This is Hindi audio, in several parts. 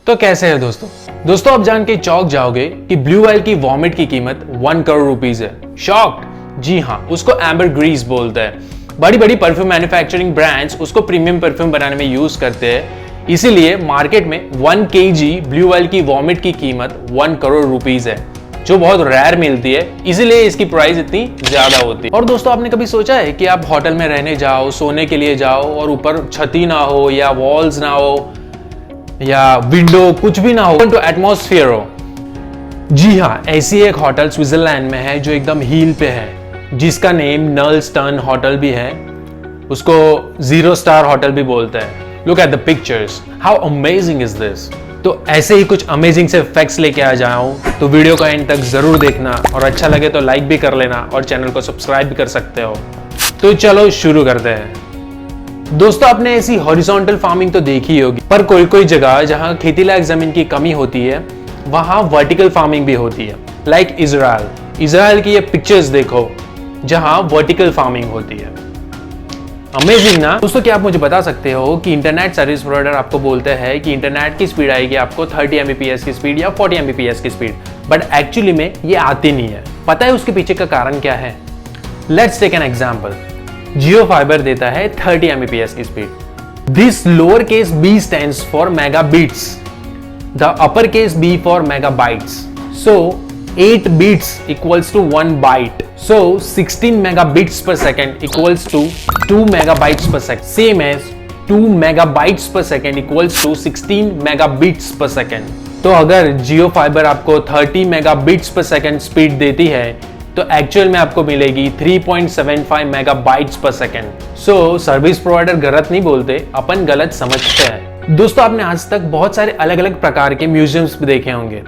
तो कैसे है दोस्तों आप जान के चौंक जाओगे कि ब्लू व्हेल की वॉमिट की कीमत 1 करोड़ रुपीस है। शॉक्ड? जी हाँ, उसको एम्बर ग्रीस बोलते हैं। बड़ी बड़ी परफ्यूम मैन्युफैक्चरिंग ब्रांड्स उसको प्रीमियम परफ्यूम बनाने में यूज करते हैं। इसीलिए मार्केट में 1 kg ब्लू व्हेल की वॉमिट की कीमत 1 करोड़ रुपीस है, जो बहुत रेयर मिलती है, इसीलिए इसकी प्राइस इतनी ज्यादा होती है। और दोस्तों, आपने कभी सोचा है कि आप होटल में रहने जाओ, सोने के लिए जाओ और ऊपर छती ना हो या वॉल्स ना हो या विंडो कुछ भी ना हो, तो एटमॉस्फेयर हो। जी हाँ, ऐसी एक होटल स्विट्जरलैंड में है जो एकदम हील पे है, जिसका नेम नर्लस्टर्न होटल भी है। उसको 0 स्टार होटल भी बोलते हैं। Look at the pictures, how amazing is this. तो ऐसे ही कुछ अमेजिंग से फैक्ट्स लेके आ जाऊं, तो वीडियो का एंड तक जरूर देखना और अच्छा लगे तो लाइक भी कर लेना और चैनल को सब्सक्राइब भी कर सकते हो। तो चलो शुरू करते हैं। दोस्तों, आपने ऐसी हॉरिजॉन्टल फार्मिंग तो देखी होगी, पर कोई कोई जगह जहां खेती लायक जमीन की कमी होती है वहां वर्टिकल फार्मिंग भी होती है। लाइक इजराइल की ये पिक्चर्स देखो जहां वर्टिकल फार्मिंग होती है। अमेजिंग ना दोस्तों। क्या आप मुझे बता सकते हो कि इंटरनेट सर्विस प्रोवाइडर आपको बोलते हैं कि इंटरनेट की स्पीड आएगी आपको 30 Mbps की स्पीड या 40 Mbps की स्पीड, बट एक्चुअली में ये आती नहीं है। पता है उसके पीछे का कारण क्या है? Let's take an example. Jio fibre देता है 30 Mbps की स्पीड। This lower case B stands for megabits, the upper case B for megabytes. So 8 bits equals to 1 byte. So 16 megabits per second equals to 2 megabytes per second. Same as 2 megabytes per second equals to 16 megabits per second. तो अगर जियो फाइबर आपको 30 megabits per second स्पीड देती है तो एक्चुअल में आपको मिलेगी 3.75 मेगाबाइट्स पर सेकेंड। सो सर्विस प्रोवाइडर गलत नहीं बोलते, अपन गलत समझते हैं। दोस्तों, आपने आज तक बहुत सारे अलग अलग प्रकार के म्यूजियम्स भी देखे होंगे,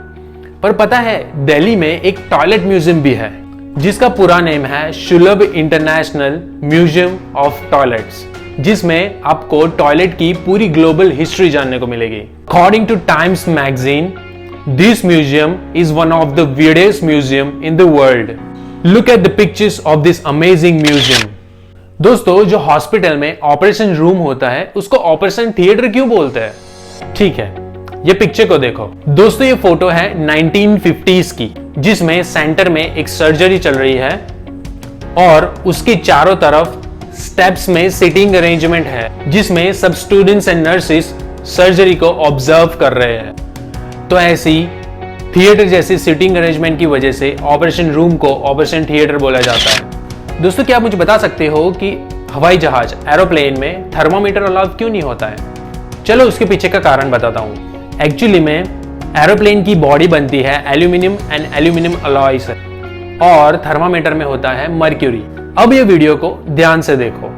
पर पता है दिल्ली में एक टॉयलेट म्यूजियम भी है जिसका पूरा नेम है Sulabh international museum of toilets, जिसमें आपको टॉयलेट की पूरी ग्लोबल हिस्ट्री जानने को मिलेगी। According two times magazine, this museum is one of the weirdest museum in the world. Look at the pictures of this amazing museum. दोस्तों, जो हॉस्पिटल में ऑपरेशन रूम होता है उसको ऑपरेशन थिएटर क्यों बोलते हैं? ठीक है, ये पिक्चर को देखो। दोस्तों, ये फोटो है 1950s की, जिसमें सेंटर में एक सर्जरी चल रही है और उसके चारों तरफ स्टेप्स में सिटिंग अरेंजमेंट है, जिसमें सब स्टूडेंट्स एंड नर्सेस सर्जरी को ऑब्जर्व कर रहे हैं। तो ऐसी थिएटर जैसी सिटिंग अरेंजमेंट की वजह से ऑपरेशन रूम को ऑपरेशन थिएटर बोला जाता है। दोस्तों, क्या आप मुझे बता सकते हो कि हवाई जहाज एरोप्लेन में थर्मोमीटर अलाउ क्यों नहीं होता है? चलो उसके पीछे का कारण बताता हूँ। एक्चुअली में एरोप्लेन की बॉडी बनती है एल्यूमिनियम एंड एल्यूमिनियम अलॉय से और थर्मामीटर में होता है मर्क्यूरी। अब ये वीडियो को ध्यान से देखो।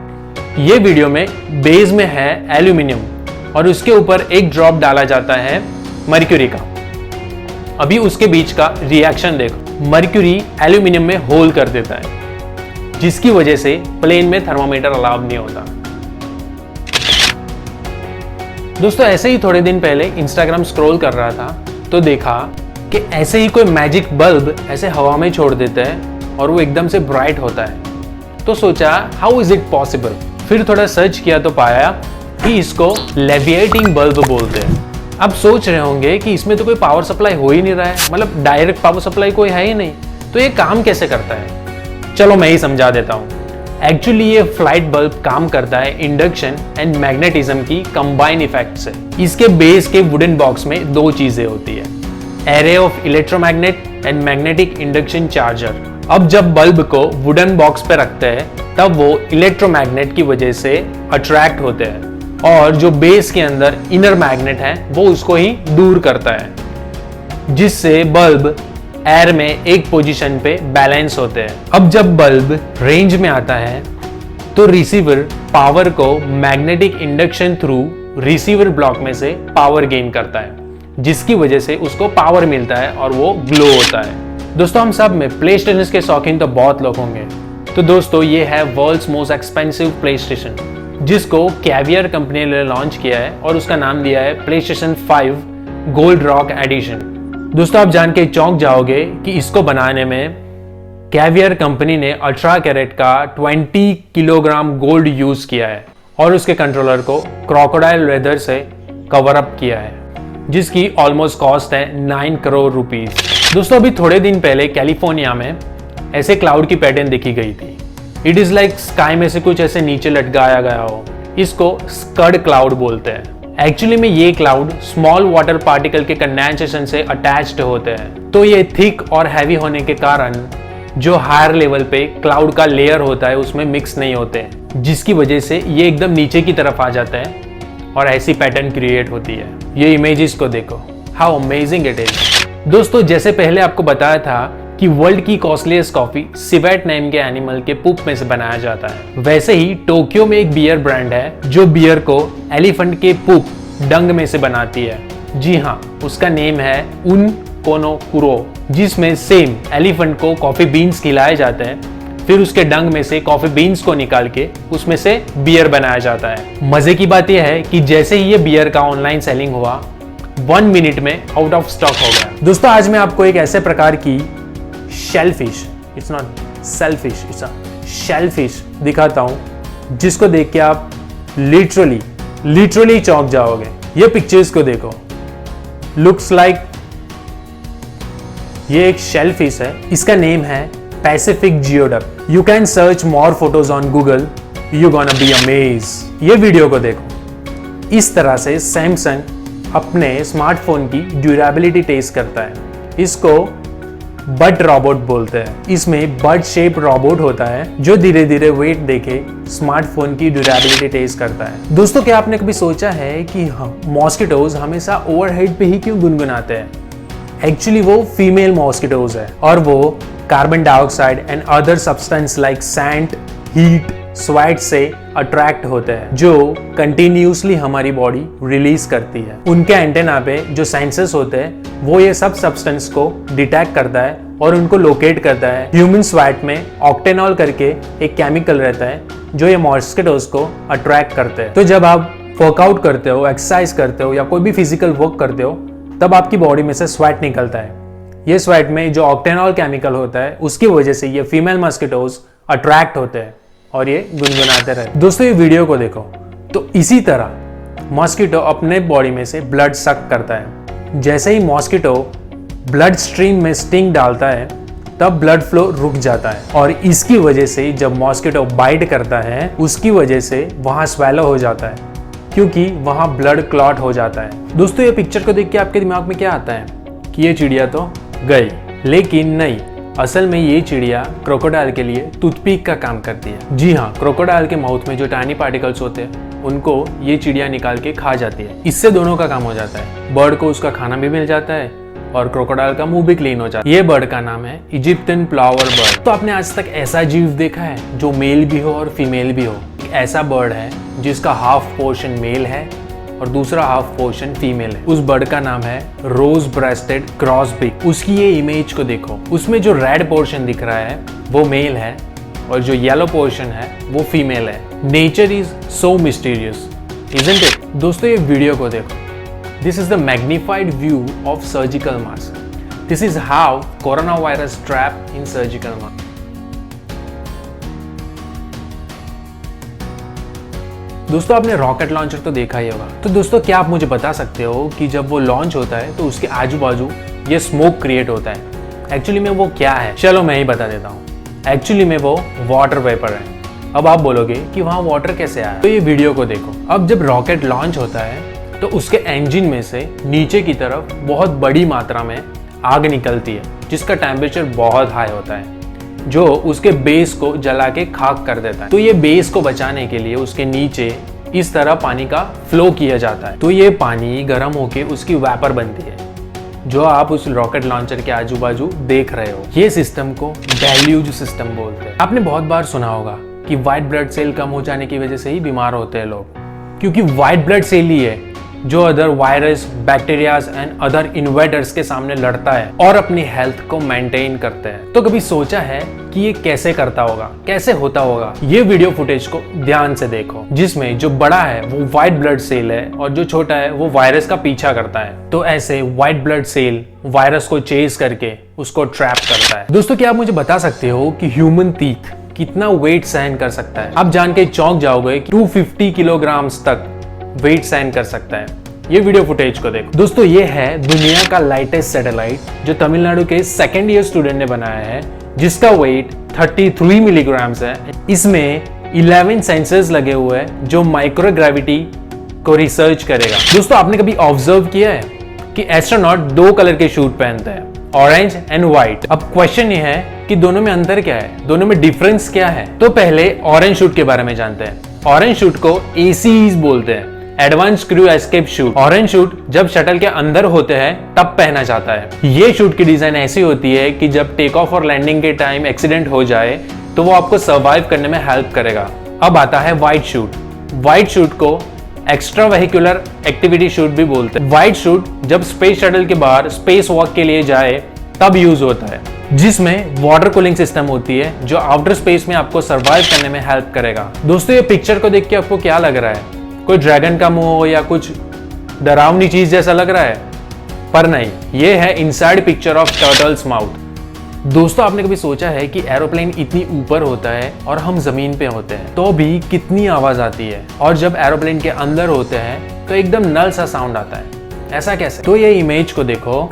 ये वीडियो में बेस में है एल्यूमिनियम और उसके ऊपर एक ड्रॉप डाला जाता है मर्क्यूरी का। अभी उसके बीच का रिएक्शन देखो। मर्क्यूरी एल्यूमिनियम में होल कर देता है, जिसकी वजह से प्लेन में थर्मामीटर अलाउ नहीं होता। दोस्तों, ऐसे ही थोड़े दिन पहले इंस्टाग्राम स्क्रॉल कर रहा था तो देखा कि ऐसे ही कोई मैजिक बल्ब ऐसे हवा में छोड़ देता है और वो एकदम से ब्राइट होता है। तो सोचा हाउ इज इट पॉसिबल। फिर थोड़ा सर्च किया तो पाया कि इसको लेविएटिंग बल्ब बोलते हैं। अब सोच रहे होंगे कि इसमें तो कोई पावर सप्लाई हो ही नहीं रहा है, मतलब डायरेक्ट पावर सप्लाई कोई है ही नहीं, तो ये काम कैसे करता है? चलो मैं ही समझा देता हूँ। एक्चुअली ये फ्लाइट बल्ब काम करता है इंडक्शन एंड मैग्नेटिज्म की कंबाइन इफेक्ट से। इसके बेस के वुडन बॉक्स में 2 चीजें होती है, array of electromagnet and magnetic induction charger. अब जब बल्ब को वुडन बॉक्स पे रखते हैं तब वो इलेक्ट्रोमैग्नेट की वजह से अट्रैक्ट होते हैं और जो बेस के अंदर इनर मैग्नेट है वो उसको ही दूर करता है, जिससे बल्ब एयर में एक पोजीशन पे बैलेंस होते हैं। अब जब बल्ब रेंज में आता है तो रिसीवर पावर को magnetic induction through receiver block में से पावर गेन करता है, जिसकी वजह से उसको पावर मिलता है और वो ग्लो होता है। दोस्तों, हम सब में प्ले स्टेशन के शौकीन तो बहुत लोग होंगे। तो दोस्तों, ये है world's most expensive PlayStation, जिसको कैवियर कंपनी ने लॉन्च किया है और उसका नाम दिया है PlayStation 5 गोल्ड रॉक एडिशन। दोस्तों, आप जान के चौंक जाओगे कि इसको बनाने में कैवियर कंपनी ने 18 कैरेट का 20 किलोग्राम गोल्ड यूज किया है और उसके कंट्रोलर को क्रोकोडाइल लेदर से कवर अप किया है। जिसकी ऑलमोस्ट कॉस्ट है 9 करोड़ रुपीस। दोस्तों अभी थोड़े दिन पहले कैलिफोर्निया में ऐसे क्लाउड की पैटर्न देखी गई थी। इट इज लाइक स्काई में से कुछ ऐसे नीचे लटकाया गया हो। इसको स्कड क्लाउड बोलते हैं। एक्चुअली में ये क्लाउड स्मॉल वाटर पार्टिकल के कंडेंसेशन से अटैच्ड होते हैं। तो ये थिक और हैवी होने के कारण जो हायर लेवल पे क्लाउड का लेयर होता है उसमें मिक्स नहीं होते, जिसकी वजह से ये एकदम नीचे की तरफ आ जाता है और ऐसी पैटर्न क्रिएट होती है। ये इमेजेस को देखो, हाउ अमेजिंग इट इज। दोस्तों जैसे पहले आपको बताया था कि वर्ल्ड की कॉस्टलीस्ट कॉफी सिवेट नेम के एनिमल के पुप में से बनाया जाता है, वैसे ही टोक्यो में एक बियर ब्रांड है जो बियर को एलिफेंट के पुप डंग में से बनाती है। जी हाँ, उसका नेम है उन कोनो कुरो, जिसमें सेम एलिफेंट को कॉफी बीन्स खिलाए जाते हैं, फिर उसके डंग में से कॉफी बीन्स को निकाल के उसमें से बियर बनाया जाता है। मजे की बात यह है कि जैसे ही ये बियर का ऑनलाइन सेलिंग हुआ 1 मिनट में आउट ऑफ स्टॉक हो गया। दोस्तों आज मैं आपको एक ऐसे प्रकार की shellfish, it's not shellfish, it's a shellfish दिखाता हूं जिसको देख के आप लिटरली चौंक जाओगे। ये पिक्चर्स को देखो, लुक्स लाइक ये एक शेलफिश है। इसका नेम है Pacific geoduck. You can search more photos on Google, you gonna be amaze. ये वीडियो को देखो। इस तरह से सैमसंग अपने स्मार्टफोन की ड्यूरेबिलिटी टेस्ट करता है। इसको बट रोबोट बोलते हैं। इसमें बट शेप रोबोट होता है जो धीरे धीरे वेट देके स्मार्टफोन की ड्यूरेबिलिटी टेस्ट करता है। दोस्तों क्या आपने कभी सोचा है कि मॉस्किटोज हमेशा ओवरहेड पे ही क्यों गुनगुनाते हैं? एक्चुअली वो फीमेल मॉस्किटोज है और वो carbon dioxide and other substance like sand, heat, sweat से अट्रैक्ट होते हैं जो कंटिन्यूसली हमारी बॉडी रिलीज करती है। उनके एंटेना पे जो सेंसर्स होते हैं वो ये सब सब्सटेंस को डिटेक्ट करता है और उनको लोकेट करता है। ह्यूमन स्वेट में ऑक्टेनॉल करके एक केमिकल रहता है जो ये मॉस्किटोज को अट्रैक्ट करते हैं। तो जब आप वर्कआउट करते हो, एक्सरसाइज करते हो या कोई भी फिजिकल वर्क करते हो तब आपकी बॉडी में से स्वेट निकलता है। ये स्वेट में जो ऑक्टेनॉल केमिकल होता है उसकी वजह से ये फीमेल मॉस्किटोज अट्रैक्ट होते हैं और ये गुनगुनाते रहते। दोस्तों ये वीडियो को देखो, तो इसी तरह मॉस्किटो अपने बॉडी में से ब्लड सक करता है। जैसे ही मॉस्किटो ब्लड स्ट्रीम में स्टिंग डालता है तब ब्लड फ्लो रुक जाता है और इसकी वजह से जब मॉस्किटो बाइट करता है उसकी वजह से वहां स्वेलो हो जाता है क्योंकि वहां ब्लड क्लॉट हो जाता है। दोस्तों ये पिक्चर को देख के आपके दिमाग में क्या आता है कि ये चिड़िया तो गई, लेकिन नहीं, असल में ये चिड़िया क्रोकोडाइल के लिए टूथपिक का काम करती है। जी हाँ, क्रोकोडाइल के माउथ में जो टाइनी पार्टिकल्स होते हैं उनको ये चिड़िया निकाल के खा जाती है। इससे दोनों का काम हो जाता है, बर्ड को उसका खाना भी मिल जाता है और क्रोकोडाइल का मुंह भी क्लीन हो जाता है। ये बर्ड का नाम है इजिप्शियन प्लावर बर्ड। तो आपने आज तक ऐसा जीव देखा है जो मेल भी हो और फीमेल भी हो? एक ऐसा बर्ड है जिसका हाफ पोर्शन मेल है और दूसरा हाफ पोर्शन फीमेल है। उस बर्ड का नाम है रोज ब्रेस्टेड क्रॉसबिक। उसकी ये इमेज को देखो, उसमें जो रेड पोर्शन दिख रहा है वो मेल है और जो येलो पोर्शन है वो फीमेल है। Nature is so mysterious, isn't it? दोस्तों ये वीडियो को देखो। This is the magnified view of surgical mask. This is how corona virus trap in surgical mask. दोस्तों आपने रॉकेट लॉन्चर तो देखा ही होगा। तो दोस्तों क्या आप मुझे बता सकते हो कि जब वो लॉन्च होता है तो उसके आजू बाजू ये स्मोक क्रिएट होता है, एक्चुअली में वो क्या है? चलो मैं ही बता देता हूँ। एक्चुअली में वो वाटर वेपर है। अब आप बोलोगे कि वहाँ वाटर कैसे आया? तो ये वीडियो को देखो। अब जब रॉकेट लॉन्च होता है तो उसके इंजन में से नीचे की तरफ बहुत बड़ी मात्रा में आग निकलती है जिसका टेम्परेचर बहुत हाई होता है जो उसके बेस को जला के खाक कर देता है। तो ये बेस को बचाने के लिए उसके नीचे इस तरह पानी का फ्लो किया जाता है। तो ये पानी गर्म होके उसकी वेपर बनती है जो आप उस रॉकेट लॉन्चर के आजू बाजू देख रहे हो। ये सिस्टम को डेल्यूज सिस्टम बोलते हैं। आपने बहुत बार सुना होगा कि व्हाइट ब्लड सेल कम हो जाने की वजह से ही बीमार होते हैं लोग, क्योंकि व्हाइट ब्लड सेल ही है जो other virus, bacterias and other invaders के सामने लड़ता है और अपनी हेल्थ को मेंटेन करते हैं। तो कभी सोचा है कि ये कैसे करता होगा, कैसे होता होगा? ये वीडियो फुटेज को ध्यान से देखो, जिसमें जो बड़ा है वो व्हाइट ब्लड सेल है और जो छोटा है वो वायरस का पीछा करता है। तो ऐसे व्हाइट ब्लड सेल वायरस को चेज करके उसको ट्रैप करता है। दोस्तों क्या आप मुझे बता सकते हो कि ह्यूमन टीथ कितना वेट सहन कर सकता है? आप जान के चौंक जाओगे कि 250 किलोग्राम तक वेट सहन कर सकता है। ये वीडियो फुटेज को देखो। दोस्तों ये है दुनिया का लाइटेस्ट सैटेलाइट जो तमिलनाडु के सेकेंड ईयर स्टूडेंट ने बनाया है, जिसका वेट 33 मिलीग्राम्स है। इसमें 11 सेंसर्स लगे हुए हैं जो माइक्रोग्रेविटी को रिसर्च करेगा। दोस्तों आपने कभी ऑब्जर्व किया है कि एस्ट्रोनॉट 2 कलर के शूट पहनते हैं, ऑरेंज एंड व्हाइट। अब क्वेश्चन ये है कि दोनों में अंतर क्या है, दोनों में डिफरेंस क्या है। तो पहले ऑरेंज शूट के बारे में जानते हैं। ऑरेंज शूट को ACEs बोलते हैं, advance crew escape shoot. Orange shoot जब शटल के अंदर होते हैं तब पहना जाता है। ये शूट की डिजाइन ऐसी होती है कि जब टेक ऑफ और लैंडिंग के टाइम एक्सीडेंट हो जाए तो वो आपको सर्वाइव करने में हेल्प करेगा। अब आता है व्हाइट शूट। व्हाइट शूट को एक्स्ट्रा वेहिकुलर एक्टिविटी शूट भी बोलते हैं। व्हाइट शूट जब स्पेस शटल के बाहर स्पेस वॉक के लिए जाए तब यूज होता है, जिसमें वाटर कूलिंग सिस्टम होती है जो आउटर स्पेस में आपको सर्वाइव करने में हेल्प करेगा। दोस्तों ये पिक्चर को देख के आपको क्या लग रहा है, कोई ड्रैगन का मुंह हो या कुछ डरावनी चीज जैसा लग रहा है? पर नहीं, ये है inside picture of turtles mouth. दोस्तों आपने कभी सोचा है कि एरोप्लेन इतनी ऊपर होता है और हम जमीन पे होते हैं तो भी कितनी आवाज आती है, और जब एरोप्लेन के अंदर होते हैं तो एकदम नल सा साउंड आता है, ऐसा कैसे? तो ये इमेज को देखो,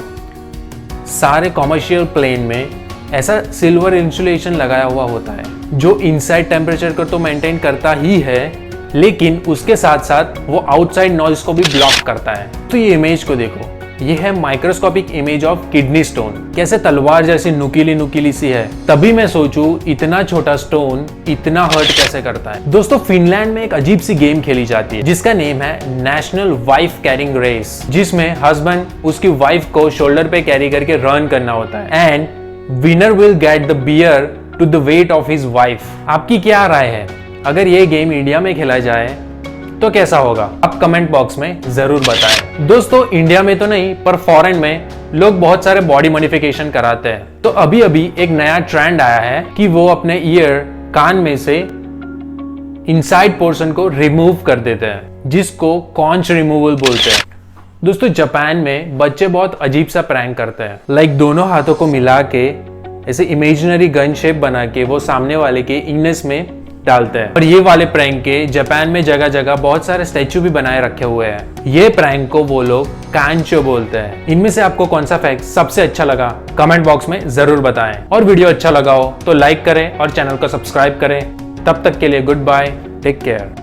सारे कॉमर्शियल प्लेन में ऐसा सिल्वर इंसुलेशन लगाया हुआ होता है जो इनसाइड टेम्परेचर को तो मेंटेन करता ही है, लेकिन उसके साथ साथ वो आउटसाइड नॉइज को भी ब्लॉक करता है। तो ये इमेज को देखो, ये है microscopic image of kidney stone. कैसे तलवार जैसी नुकीली नुकीली सी है। तभी मैं सोचूं इतना छोटा स्टोन इतना हर्ट कैसे करता है। दोस्तों फिनलैंड में एक अजीब सी गेम खेली जाती है जिसका नेम है नेशनल वाइफ कैरिंग रेस, जिसमें हस्बैंड उसकी वाइफ को शोल्डर पे कैरी करके रन करना होता है and winner will get the beer to the weight of his wife. आपकी क्या राय है, अगर ये गेम इंडिया में खेला जाए तो कैसा होगा? आप कमेंट बॉक्स में जरूर बताएं। दोस्तों इंडिया में तो नहीं पर फॉरेन में लोग बहुत सारे बॉडी मॉडिफिकेशन कराते हैं। तो अभी अभी एक नया ट्रेंड आया है कि वो अपने ईयर कान में से इनसाइड पोर्शन को रिमूव कर देते हैं, जिसको कॉन्च रिमूवल बोलते हैं। दोस्तों जापान में बच्चे बहुत अजीब सा प्रैंक करते हैं, लाइक दोनों हाथों को मिला के ऐसे इमेजिनरी गन शेप बना के वो सामने वाले के इनस में डालते हैं। और ये वाले प्रैंक के जापान में जगह जगह बहुत सारे स्टैचू भी बनाए रखे हुए हैं। ये प्रैंक को वो लोग कांचो बोलते हैं। इनमें से आपको कौन सा फैक्ट सबसे अच्छा लगा कमेंट बॉक्स में जरूर बताएं, और वीडियो अच्छा लगा हो तो लाइक करें और चैनल को सब्सक्राइब करें। तब तक के लिए गुड बाय, टेक केयर।